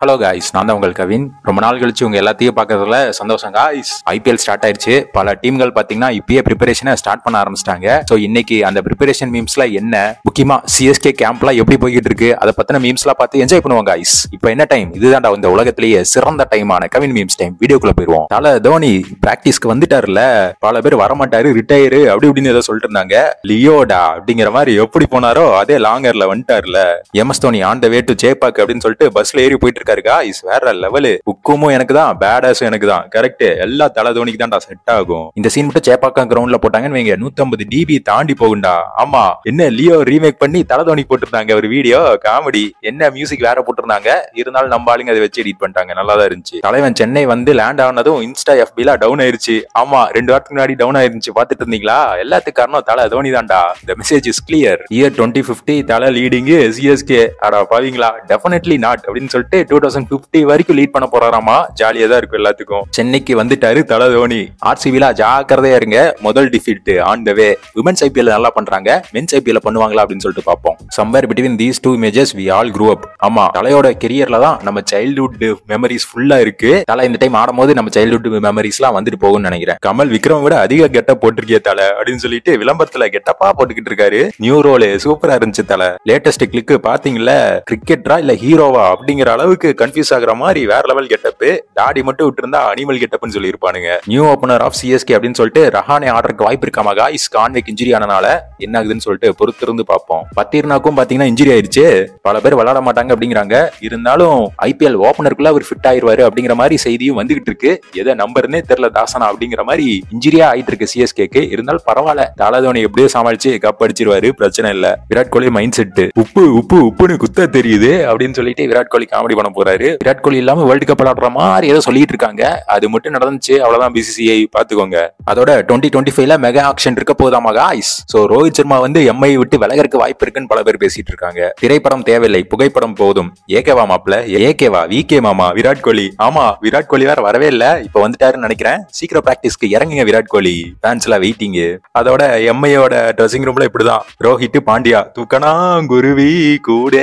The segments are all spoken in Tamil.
ஹலோ காய்ஸ், நான் தான் உங்கள் கவின். ரொம்ப நாள் கழிச்சு உங்க எல்லாத்தையும் பார்க்கறதுல சந்தோஷம் காய்ஸ். ஐபிஎல் ஸ்டார்ட் ஆயிடுச்சு. பல டீம்கள் பாத்தீங்கன்னா இப்பயே ப்ரிப்பரேஷனை ஸ்டார்ட் பண்ண ஆரம்பிச்சிட்டாங்க. ஸோ இன்னைக்கு அந்த ப்ரிப்பரேஷன் மீம்ஸ்ல என்ன, முக்கியமா சிஎஸ்கே கேம்ப்லாம் எப்படி போய்கிட்டு இருக்கு, அதை பத்தின மீம்ஸ்லாம் பார்த்து என்ஜாய் பண்ணுவோம் காய்ஸ். இப்போ என்ன டைம், இதுதான் இந்த உலகத்திலேயே சிறந்த டைமான கவின் மீம்ஸ் டைம். வீடியோக்குள்ள போயிருவோம். தல தோனி பிராக்டிஸ்க்கு வந்துட்டாருல, பல பேர் வரமாட்டாரு, ரிட்டையரு அப்படி இப்படின்னு ஏதோ சொல்லிட்டு இருந்தாங்க. லியோடா அப்படிங்கிற மாதிரி எப்படி போனாரோ அதே லாங்கர்ல வந்துட்டாருல. MS Dhoni on the way to Chepauk அப்படின்னு சொல்லிட்டு பஸ்ல ஏறி போயிட்டு இருக்காரு காய்ஸ். வேற லெவலு. புக்குமும் எனக்கு தான், பேடாஸும் எனக்கு தான். கரெக்ட், எல்லா தல தோனிக்கு தான்டா செட் ஆகும். இந்த சீன் மட்டும் சேப்பாக்கா கிரவுண்ட்ல போட்டாங்கன்னு வைங்க, 150 டிபி தாண்டி போகுண்டா. ஆமா, என்ன லியோ ரீமேக் பண்ணி தல தோனி போட்டிருந்தாங்க ஒரு வீடியோ, காமெடி. என்ன மியூசிக் வேற போட்டிருந்தாங்க, இருந்தாலும் நம்ம ஆளுங்க அதை வச்சு எடிட் பண்ணிட்டாங்க. நல்லா தான் இருந்துச்சு. தலைவன் சென்னை வந்து லேண்ட் ஆனதும் இன்ஸ்டா எஃபில டவுன் ஆயிருச்சு. ஆமா, 2 வாரத்துக்கு முன்னாடி டவுன் ஆயிருந்துச்சு. பாத்துட்டு இருந்தீங்களா? எல்லாத்துக்கு காரணம் தல தோனி தான்டா. இந்த மெசேஜ் இஸ் கிளியர். இயர் 2050 தல லீடிங் சிஎஸ்கே. அடா பாவீங்களா, டெஃபினெட்லி நாட் அப்படின்னு சொல்லிட்டு 2050 வரைக்கும் லீட் பண்ண போறாராமா. ஜாலியா தான் இருக்கும் எல்லாத்துக்கும். சென்னைக்கு வந்துட்டாரு தல தோனி. ஆர்சிபில ஜாக்கிரதையா இருங்க, முதல் defeat on the way. Women's IPL நல்லா பண்றாங்க, மென்ஸ் ஐபிஎல் பண்ணுவாங்களா அப்படின்னு சொல்லிட்டு பார்ப்போம். Somewhere between these two images we all grew up. ஆமா, தலையோட கெரியர்ல தான் நம்ம சைல்ட்ஹுட் மெமரிஸ் ஃபுல்லா இருக்கு. தலை இந்த டைம் ஆடும்போது நம்ம சைல்ட்ஹுட் மெமரிஸ் எல்லாம் வந்துட்டு போகும்னு நினைக்கிறேன். கமல் விக்ரம் விட அதிக கெட்டப் போட்டிருக்கே தலை அப்படின்னு சொல்லிட்டு விளம்பரத்துல கெட்டப்பா போட்டுக்கிட்டு இருக்காரு. நியூ ரோல் சூப்பரா இருந்துச்சு தலை. லேட்டஸ்ட் கிளிக் பாத்தீங்களா? கிரிக்கெட்டரா இல்ல ஹீரோவா அப்படிங்கிற அளவுக்கு கன்ஃபியூஸ் ஆகுற மாதிரி வேற லெவல் கெட்டப். தாடி மட்டும் விட்டு இருந்தா அனிமல் கெட்டப்னு சொல்லி இருப்பானுங்க. நியூ ஓபனர் ஆஃப் சிஎஸ்கே அப்படின்னு சொல்லிட்டு ரஹானே ஆர்டருக்கு வாய்ப்பு இருக்காமா காய்ஸ். கான்வேக் இன்ஜுரி ஆனனால என்ன ஆகுதுன்னு சொல்லிட்டு பொறுத்திருந்து பார்ப்போம். பத்திர்னாக்கும் பாத்தீங்கன்னா இன்ஜுரி ஆயிருச்சு. பல பேர் விளையாட மாட்டாங்க அப்படிங்கிறாங்க. இருந்தாலும் ஐபிஎல் ஓபனருக்குள்ள அவர் ஃபிட் ஆயிருவாரு அப்படிங்கிற மாதிரி செய்தியும் வந்துகிட்டு இருக்கு. எதை நம்பர்னே தெரியல தாசனா அப்படிங்கிற மாதிரி இன்ஜுரியா ஆயிட்டு இருக்கு சிஎஸ்கேக்கு. இருந்தாலும் பரவாயில்ல, தல தோனி எப்படியோ சமாளிச்சு கப் அடிச்சிருவாரு, பிரச்சனை இல்ல. விராட் கோலி மைண்ட் செட் உப்பு உப்பு உப்புன்னு குத்த தெரியுது அப்படின்னு சொல்லிட்டு விராட் கோலி காமெடி பண்ண போறாரு. விராட் கோலி இல்லாம வேர்ல்டு கப் விளையாடுற மாதிரி ஏதோ சொல்லிட்டு இருக்காங்க. அது மட்டும் நடந்துச்சு, அவ்வளவுதான். பிசிசிஐ பாத்துக்கோங்க. அதோட 2025ல மெகா ஆக்ஷன் இருக்க போதாமா காய்ஸ். சோ ரோஹித் சர்மா வந்து எம்ஐ விட்டு விலகறதுக்கு வாய்ப்பு இருக்குன்னு பல பேர் பேசிட்டு இருக்காங்க. திரைப்படம் தேவையில்லை, புகைப்படம் போதும். ஏகேவா மாப்ள, ஏகேவா விகே மாமா விராட் கோலி. ஆமா, விராட் கோலி வேற வரவே இல்ல, இப்ப வந்துட்டாருன்னு நினைக்கிறேன். சீக்கிரம் பிராக்டிஸ்க்கு இறங்குங்க விராட் கோலி. ஃபேன்ஸ் எல்லாம் வெயிட்டிங். அதோட எம்ஐயோட ட்ரெஸ்ஸிங் ரூம்ல இப்படிதான். ரோஹித் பாண்டியா தூக்கனா குருவி கூட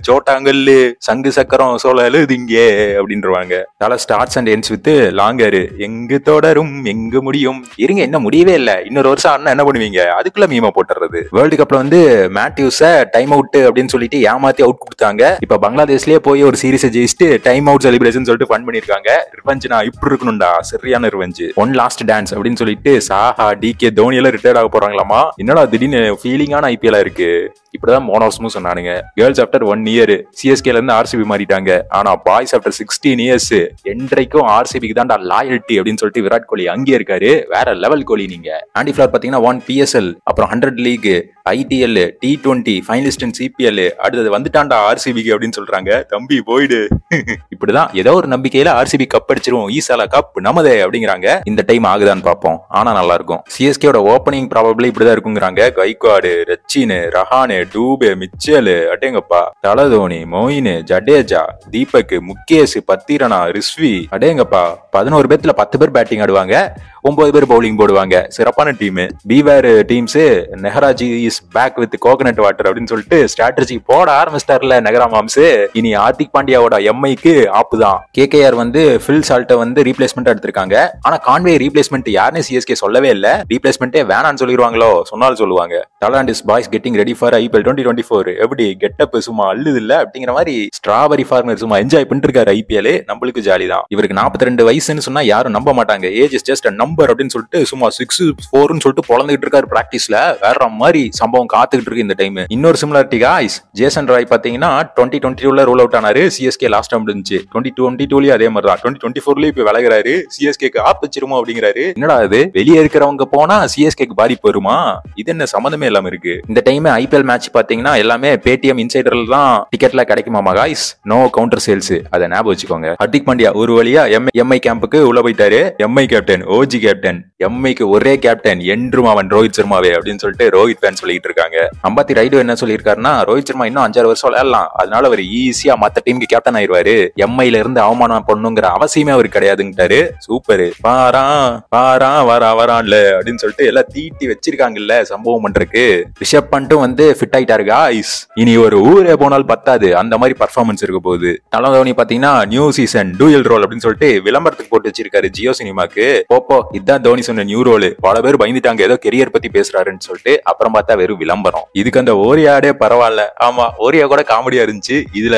சோட்டாங்கல்லு சங்கு சக்கரம் சோழலு திங்கே அப்படின்றவாங்க. தல ஸ்டார்ட்ஸ் அண்ட் எண்ட்ஸ் வித் லாங்கரு. எங்கு தொடரும் எங்கு முடியும். இருங்க, என்ன முடியவே இல்ல, இன்னொரு வருஷம் ஆனா என்ன பண்ணுவீங்க, அதுக்குள்ள மீமா போட்டுறது. வேர்ல்டு கப்ல வந்து மேத்யூஸ டைம் அவுட் அப்படின்னு சொல்லிட்டு ஏமாத்தி அவுட் கொடுத்தாங்க. இப்ப பங்களாதேஷ்லயே போய் ஒரு சீரீஸ் ஜெயிச்சுட்டு டைம் அவுட் செலிப்ரேஷன் சொல்லிட்டு ஃபன் பண்ணிருக்காங்க. ரிவெஞ்ச் நான் இப்படி இருக்கணும்டா, சரியான ரிவெஞ்ச். ஒன் லாஸ்ட் டான்ஸ் அப்படின்னு சொல்லிட்டு சாஹா டிகே தோனி எல்லாம் ரிட்டையர்ட் ஆக போறாங்களாமா. என்னடா திடீர்னு ஃபீலிங்கான ஐபிஎல் இருக்கு. இப்படிதான் மோனோஸ்மும் சொன்னானுங்க. கேர்ள்ஸ் ஆஃப்டர் 1 இயர் சிஎஸ்கேல இருந்து ஆர்சிபி மாறிட்டாங்க. ஆனா பாய்ஸ் ஆஃப்டர் 16 இயர்ஸ் என்றைக்கும் ஆர்சிபிக்கு தான்டா லாயல்ட்டி அப்படின்னு சொல்லிட்டு விராட் கோலி அங்கேயே இருக்காரு. வேற லெவல் கோலி நீங்க. ஆண்டி ஃபிளவர் பாத்தீங்கன்னா 1 PSL, அப்புறம் 100 லீக், ஐடிஎல், T20 ஃபைனலிஸ்ட் இன் சிபிஎல். அடுத்தது வந்துட்டான்டா ஆர்சிபிக்கு அப்படின்னு சொல்றாங்க. தம்பி போயிடு. இப்படிதான் ஏதோ ஒரு நம்பிக்கையில ஆர்சிபி கப் அடிச்சிருவோம், ஈசாலா கப் நமதே அப்படிங்கிறாங்க. இந்த டைம் ஆகுதான்னு பார்ப்போம், ஆனா நல்லா இருக்கும். சிஎஸ்கேயோட ஓப்பனிங் ப்ராபபிளி இப்படிதான் இருக்குங்கிறாங்க. கைக்வாடு, ரச்சின், ரஹானே, டூபே, மிச்சல், அடேங்கப்பா, தல தோனி, மொயின், ஜடேஜா, தீபக், முகேஷ், பத்திரனா, ரிஸ்வி, அடேங்கப்பா. 11 பேர்ல 10 பேர் பேட்டிங் ஆடுவாங்க, 9 பேர் பவுலிங் போடுவாங்க. சிறப்பான team. Beware teams. நெஹராஜி is back with coconut water அப்படின்னு சொல்லிட்டு ஸ்ட்ராட்டஜி போட ஆரம்பிச்சிட்டார்ல நகரா மாம்ஸ். இனி ஹார்திக் பாண்டியாவோட எம்ஐக்கு ஆப்பு தான். கேகேஆர் வந்து ஃபில் சால்ட்டை வந்து ரீப்ளேஸ்மெண்ட் எடுத்திருக்காங்க. ஆனா கான்வே ரீப்ளேஸ்மெண்ட் யாருன்னு சிஎஸ்கே சொல்லவே இல்ல. ரீப்ளேஸ்மெண்டே வேணான்னு சொல்லிடுவாங்களோ, சொன்னாலும் சொல்லுவாங்க. டலாண்ட் is boys getting ready for IPL 2024. எப்படி கெட்டப் சும்மா அள்ளுது இல்ல அப்படிங்கிற மாதிரி ஸ்ட்ராபெரி ஃபார்மர் சும்மா என்ஜாய் பண்ணிட்டு இருக்காரு ஐபிஎல். நம்மளுக்கு ஜாலி தான். இவருக்கு 42 வயசுன்னு சொன்னா யாரும் நம்ப மாட்டாங்க. ஏஜ் இஸ் ஜஸ்ட் நம்பர் அப்படின்னு சொல்லிட்டு சும்மா 6'4" சொல்லிட்டு பொழந்துகிட்டு இருக்காரு பிராக்டிஸ்ல. வேற மாதிரி சம்பவம் காத்துக்கிட்டு இருக்கு இந்த டைம். இன்னொரு சிமிலாரிட்டி காய்ஸ், ஜேசன் ராய் பாத்தீங்கன்னா 2022ல ரூல் அவுட் ஆனாரு. சிஎஸ்கே லாஸ்ட் டைம் இருந்துச்சு. 2022லயும் அதே மாதிரி தான். 2024லயும் இப்ப விலகுறாரு. சிஎஸ்கேக்கு ஆப்பிச்சிருமோ அப்படிங்கிறாரு. என்னடா இது, வெளியே இருக்கிறவங்க போனா சிஎஸ்கேக்கு பாதிப்பு வருமா? இது என்ன சம்பந்தமே இல்லாம இருக்கு. இந்த டைம் ஐபிஎல் மேட்ச் பாத்தீங்கன்னா எல்லாமே பேடிஎம் இன்சைடர்ல தான் டிக்கெட்ல கிடைக்குமாமா காய்ஸ். நோ கவுண்டர் சேல்ஸ், அதை ஞாபகம் வச்சுக்கோங்க. ஹர்திக் பாண்டியா ஒரு வழியா எம்ஐ கேம்புக்கு உள்ள போயிட்டாரு. எம்ஐ கேப்டன், ஓஜி கேப்டன், எம்ஐக்கு ஒரே கேப்டன் என்றும் அவன் ரோஹித் சர்மாவே அப்படின்னு சொல்லிட்டு ரோஹித் ஃபேன் சொல்லிட்டு இருக்காங்க. அம்பாத்தி ரைடு என்ன சொல்லியிருக்காருன்னா, ரோஹித் சர்மா இன்னும் 5-6 வருஷம் விளையாடலாம், அதனால அவர் ஈஸியா மத்த டீமுக்கு கேப்டன் ஆயிடுவாரு, எம்ஐல இருந்து அவமானம் பண்ணுங்கிற அவசியமே அவர் கிடையாதுங்கிட்டாரு. சூப்பர், பாரா பாரா வரா வரான்ல அப்படின்னு சொல்லிட்டு எல்லாம் தீட்டி வச்சிருக்காங்கல்ல சம்பவம் பண்றதுக்கு. ரிஷப் பண்ட்டும் வந்து ஃபிட் ஆயிட்டாரு காய்ஸ். இனி ஒரு ஊரே போனால் பத்தாது, அந்த மாதிரி பர்ஃபார்மன்ஸ் இருக்க போகுது. தோனி பாத்தீங்கன்னா நியூ சீசன் டூயல் ரோல் அப்படின்னு சொல்லிட்டு விளம்பரத்துக்கு போட்டு வச்சிருக்காரு ஜியோ சினிமாக்கு. போப்போ இதான் தோனி சொன்ன நியூ ரோல். பல பேர் பயந்துட்டாங்க ஏதோ கெரியர் பத்தி பேசுறாருன்னு சொல்லிட்டு. அப்புறம் பார்த்தா வெறும் விளம்பரம். இதுக்கு அந்த ஓரியாடே பரவாயில்ல. ஆமா, ஓரியா கூட காமெடியா இருந்துச்சு. இதுல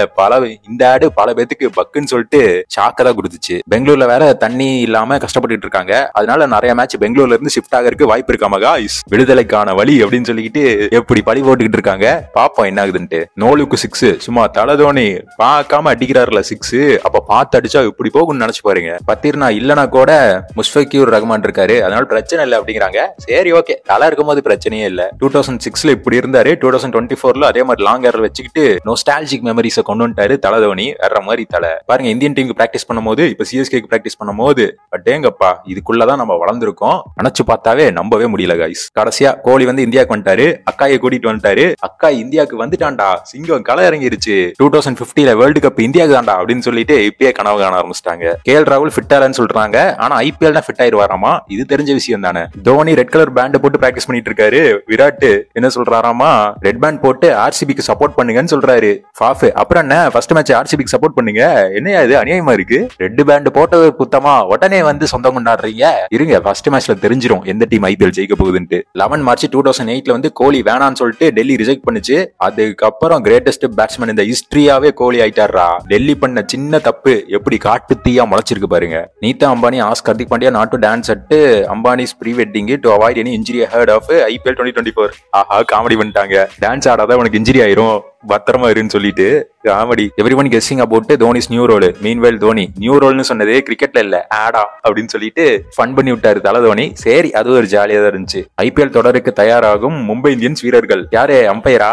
இந்த ஆடு பல பேத்துக்கு பக்குன்னு சொல்லிட்டு ஷாக்க தான் கொடுத்துச்சு. பெங்களூர்ல வேற தண்ணி இல்லாம கஷ்டப்பட்டு இருக்காங்க, அதனால நிறைய மேட்ச் பெங்களூர்ல இருந்து ஷிஃப்ட் ஆகிறதுக்கு வாய்ப்பு இருக்காம காய்ஸ். விடுதலைக்கான வழி அப்படின்னு சொல்லிட்டு எப்படி பழி போட்டுக்கிட்டு இருக்காங்க. பாப்போம் என்ன ஆகுதுன்ட்டு. நோலுக்கு 6 சும்மா தோனி பார்க்காம அடிக்கிறாருல 6. அப்ப பார்த்து அடிச்சா இப்படி போகும்னு நினைச்சு பாருங்க. பத்திர்னா இல்லனா கூட முஷ்ஃபிகுர் ரஹ்மான் இருக்காரு, அதனால பிரச்சனை இல்லை அப்படிங்கிறாங்க. சரி ஓகே, தலை இருக்கும்போது பிரச்சனையே இல்ல. 2006ல இப்படி இருந்தாரு, 2024ல அதே மாதிரி லாங் ஹேர் வச்சுக்கிட்டு நோஸ்டால்ஜிக் மெமரிஸை கொண்டு வந்துட்டாரு தோனி. வேற மாதிரி தலை பாருங்க. இந்தியன் டீமுக்கு பிராக்டிஸ் பண்ணும்போது, இப்ப சிஎஸ்கேக்கு பிராக்டிஸ் பண்ணும்போது அடேங்கப்பா இதுக்குள்ளதான் நம்ம வளர்ந்துருக்கோம். நினைச்சு பார்த்தாவே நம்பவே முடியல காய்ஸ். கடைசியா கோலி வந்து இந்தியாவுக்கு வந்துட்டாரு, அக்காயை கூட்டிட்டு வந்துட்டாரு. அக்கா இந்தியாவுக்கு வந்துட்டான்டா, சிங்கம் களை இறங்கிருச்சு, 2050ல வேர்ல்டு கப் இந்தியாவுக்கு தான்டா அப்படின்னு சொல்லிட்டு இப்பயே கனவு காண ஆரம்பிச்சிட்டாங்க. கேஎல் ராகுல் ஃபிட் ஆலன்னு சொல்றாங்க, ஆனா ஐபிஎல் தான் ஃபிட் ஆயிருவாராமா. இது தெரிஞ்ச விஷயம் தானே. தோனி ரெட் கலர் பேண்ட் போட்டு பிராக்டிஸ் பண்ணிட்டு இருக்காரு. விராட் என்ன சொல்றாராமா, ரெட் பேண்ட் போட்டு ஆர்சிபிக்கு சப்போர்ட் பண்ணுங்கன்னு சொல்றாரு. ஃபாஃப் அப்புறம் என்ன ஃபர்ஸ்ட் மேட்ச் ஆர்சிபிக்கு சப்போர்ட் பண்ணுங்க, என்னையா இது அநியாயமா இருக்கு. ரெட் பேண்ட் போட்டது குத்தமா உடனே வந்து சொந்தம் கொண்டாடுறீங்க. இருங்க ஃபர்ஸ்ட் மேட்ச்ல தெரிஞ்சிரும் எந்த டீம் ஐபிஎல் ஜெயிக்க போகுதுன்னு. 11 மார்ச் 2008ல வந்து கோலி வேணான்னு சொல்லிட்டு டெல்லி ரிஜெக்ட் பண்ணுச்சு. அதுக்கப்புறம் கிரேட்டஸ்ட் பேட்ஸ்மேன் இந்த ஹிஸ்டரியாவே கோலி ஆயிட்டாரா. டெல்லி பண்ண சின்ன தப்பு எப்படி காட்டு தீயா முளைச்சிருக்கு பாருங்க. Nita Ambani ask Hardik Pandya not to dance at Ambani's pre wedding to avoid any injury ahead of IPL 2024. ஆஹா காமெடி பண்ணிட்டாங்க. டான்ஸ் ஆடாதான் உனக்கு இன்ஜுரி ஆயிரும், பத்திரமா இருன்னு சொல்லிட்டு comedy. Everyone guessing about Dhoni's new role. Meanwhile Dhoni new ரோல்னு சொன்னது கிரிக்கெட்ல இல்ல ஆடா அப்படின்னு சொல்லிட்டு ஃபன் பண்ணி விட்டாரு தோனி. சரி அது ஒரு ஜாலியா தான் இருந்துச்சு. ஐபிஎல் தொடருக்கு தயாராகும் மும்பை இந்தியன்ஸ் வீரர்கள். யாரு அம்பையரா?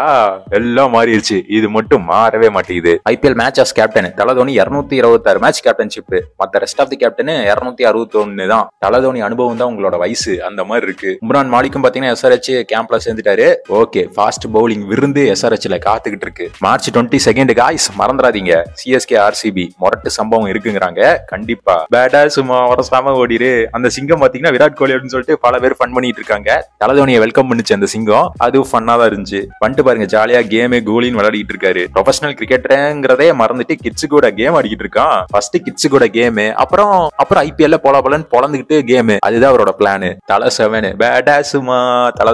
எல்லாம் மாறிடுச்சு, இது மட்டும் மாறவே மாட்டேங்குது. IPL match as captain Dhoni 226 match captainship. மத்த ரெஸ்ட் ஆஃப் தி கேப்டன் 261 தான். தோனி அனுபவம் தான் உங்களோட வயசு அந்த மாதிரி இருக்கு. உம்ரான் மாலிக்கும் பாத்தீங்கன்னா எஸ்ஆர்எச் கேம்ப்ல சேர்ந்துட்டாரு. ஓகே, ஃபாஸ்ட் பவுலிங் விருந்து எஸ்ஆர்எச்ல காத்துக்கிட்டு இருக்கு. மார்ச் 22 காய்ஸ் மறந்துடாதீங்க. சிஎஸ்கே ஆர்சிபி மொரட்டு சம்பவம் இருக்குங்கிறாங்க. கண்டிப்பா பேடா சும்மா வரசாம ஓடிரு. அந்த சிங்கம் பாத்தீங்கன்னா விராட் கோலி அப்படின்னு சொல்லிட்டு பல பேர் ஃபன் பண்ணிட்டு இருக்காங்க. தோனியை வெல்கம் பண்ணிச்சு அந்த சிங்கம். அது ஃபன்னா தான் இருந்துச்சு. பண்ணிட்டு பாருங்க ஜாலியா கேமு கோலின்னு விளையாடிட்டு இருக்காரு. ப்ரொஃபஷனல் கிரிக்கெட்டருங்கிறதே மறந்துட்டு கிட்ஸ் கூட கேம் ஆடிக்கிட்டு இருக்கான். ஃபர்ஸ்ட் கிட்ஸ் கூட கேமு, அப்புறம் ஐபிஎல்ல பொலன்னு பொலந்துக்கிட்டு கேமு. அதுதான் அவரோட பிளான். தலை 7 பேடா சும்மா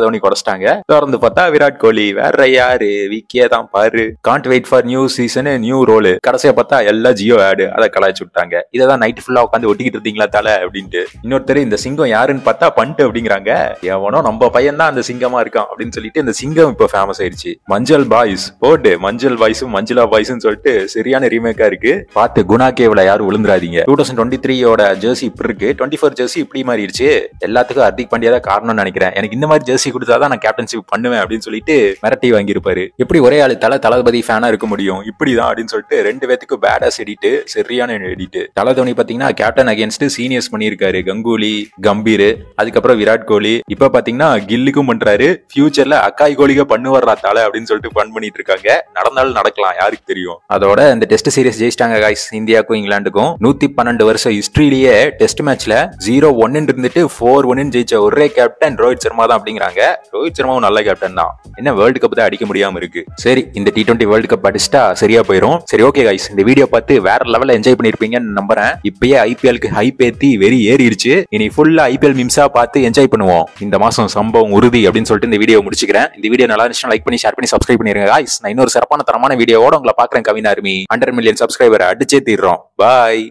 தோனி கொடைச்சிட்டாங்க. தொடர்ந்து பார்த்தா விராட் கோலி வேற யாரு, விக்கே தான் பாரு. Can't wait for new season new role. கடைசியா பார்த்தா எல்லாம் ஜியோ ஆடு, அதை கலாய்ச்சி விட்டாங்க. இதான் நைட் ஃபுல்லா உட்காந்து ஒட்டிக்கிட்டு இருந்தீங்களா தலை அப்படின்ட்டு. இன்னொருத்தர் இந்த சிங்கம் யாருன்னு பார்த்தா பண்ட் அப்படிங்கிறாங்க. எவனோ நம்ம பையன் தான் அந்த சிங்கமா இருக்கான் அப்படின்னு சொல்லிட்டு இந்த சிங்கம் இப்போ ஃபேமஸ் ஆயிடுச்சு. மஞ்சள் பாய்ஸ் போட்டு மஞ்சள் பாய்ஸும் மஞ்சளா பாய்ஸும் சொல்லிட்டு சரியான ரீமேக்கா இருக்கு. பார்த்து குணா கேவ்ல யாரும் விழுந்துராதீங்க. 2023 ஜெர்சி இப்படி இருக்கு, 24 ஜெர்சி இப்படி மாறிடுச்சு. எல்லாத்துக்கும் ஹர்திக் பாண்டியா தான் காரணம்னு நினைக்கிறேன். எனக்கு இந்த மாதிரி ஜெர்சி கொடுத்தாதான் நான் கேப்டன்ஷிப் பண்ணுவேன் அப்படின்னு சொல்லிட்டு மிரட்டி வாங்கியிருப்பாரு. எப்படி ஒரே ஆளு தளபதி ஃபேனா இருக்க முடியும் இப்படிதான் அப்படின்னு சொல்லிட்டு 2 பேத்துக்கு பேடாஸ் எடிட்டு, சரியான எடிட்டு. தோனி பாத்தீங்கன்னா கேப்டன் அகேன்ஸ்ட் சீனியர்ஸ் பண்ணியிருக்காரு. கங்குலி, கம்பீர், அதுக்கப்புறம் விராட் கோலி. இப்ப பாத்தீங்கன்னா கில்லுக்கும் பண்றாரு. ஃபியூச்சர்ல அக்காய் கோலிக பண்ணுவாரா தலை அப்படின்னு சொல்லிட்டு ஃபன் பண்ணிட்டு இருக்காங்க. நடந்தாலும் நடக்கலாம், யாருக்கு தெரியும். அதோட இந்த டெஸ்ட் சீரிஸ் ஜெயிச்சிட்டாங்க காய்ஸ். இந்தியாவுக்கும் இங்கிலாந்துக்கும் 112 வருஷம் ஹிஸ்டரியிலேயே டெஸ்ட் மேட்ச்ல 0-1 இருந்துட்டு 4-1 ஜெயிச்ச ஒரே கேப்டன் ரோஹித் சர்மா தான் அப்படிங்கிறாங்க. ரோஹித் சர்மாவும் நல்ல கேப்டன் தான், என்ன வேர்ல்டு கப் தான் அடிக்க முடியாம இருக்கு. சரி இந்த T20 வேர்ல்டு கப் அடிச்சிட்டா சரியா போயிரும். சரி ஓகே கைஸ், இந்த வீடியோ பார்த்து வேற லெவல்ல என்ஜாய் பண்ணிருப்பீங்கன்னு நம்புறேன். இப்பயே ஐபிஎல்க்கு ஹைப் ஏத்தி வெறி ஏறிடுச்சு. இனி ஃபுல்லா ஐபிஎல் மீம்ஸா பார்த்து என்ஜாய் பண்ணுவோம். இந்த மாசம் சம்பவம் உறுதி அப்படின்னு சொல்லிட்டு இந்த வீடியோ முடிச்சுக்கிறேன். இந்த வீடியோ நல்லா இருந்துச்சுன்னா லைக் பண்ணி ஷேர் பண்ணி சப்ஸ்கிரைப் பண்ணிருங்க கைஸ். நான் இன்னொரு சிறப்பான தரமான வீடியோவோட உங்களை பாக்குறேன். கவின் ஆர்மி 100 மில்லியன் சப்ஸ்கிரைபர் அடிச்சே தீர்றோம். பாய்.